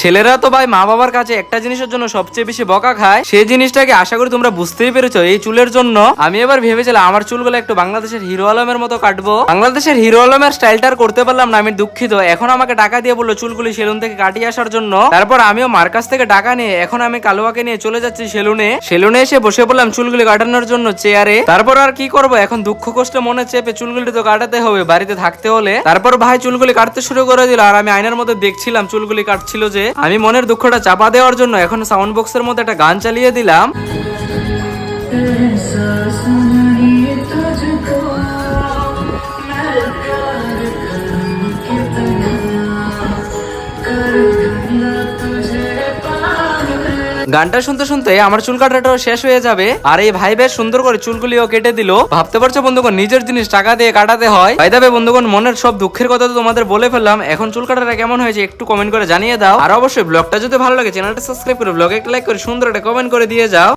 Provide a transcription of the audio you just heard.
ছেলেরা তো ভাই মা বাবার কাছে একটা জিনিসের জন্য সবচেয়ে বেশি বকা খায়, সেই জিনিসটাকে আশা করি তোমরা বুঝতেই পেরেছো। এই চুলের জন্য আমি এবার ভেবেছিলাম আমার চুলগুলো একটু বাংলাদেশের হিরো আলমের মতো কাটবো। বাংলাদেশের হিরো আলমের স্টাইলটার করতে পারলাম না, আমি দুঃখিত। এখন আমাকে টাকা দিয়ে বললো চুলগুলি সেলুন থেকে কাটিয়ে আসার জন্য। তারপর আমিও মার কাছ থেকে টাকা নিয়ে এখন আমি কালুয়াকে নিয়ে চলে যাচ্ছি সেলুনে এসে বসে পড়লাম চুলগুলি কাটানোর জন্য চেয়ারে। তারপর আর কি করবো, এখন দুঃখ কষ্ট মনে চেপে চুলগুলি তো কাটাতে হবে বাড়িতে থাকতে হলে। তারপর ভাই চুলগুলি কাটতে শুরু করে দিল, আর আমি আয়নার মধ্যে দেখছিলাম চুলগুলি কাটছিল যে। আমি মনের দুঃখটা চাপা দেওয়ার জন্য এখন সাউন্ড বক্সের মধ্যে একটা গান চালিয়ে দিলাম। গানটা শুনতে শুনতে আমার চুল কাটাটাও শেষ হয়ে যাবে, আর এই ভাই বেশ সুন্দর করে চুলগুলিও কেটে দিল। ভাবতে পারছো বন্ধুগণ, নিজের জিনিস টাকা দিয়ে কাটাতে হয়। ভাই দাবে বন্ধুগণ, মনের সব দুঃখের কথা তো তোমাদের বলে ফেললাম। এখন চুল কাটাটা কেমন হয়েছে একটু কমেন্ট করে জানিয়ে দাও। আর অবশ্যই ব্লগটা যদি ভালো লাগে চ্যানেলটা সাবস্ক্রাইব করে ব্লগে একটা লাইক করে সুন্দর একটা কমেন্ট করে দিয়ে যাও।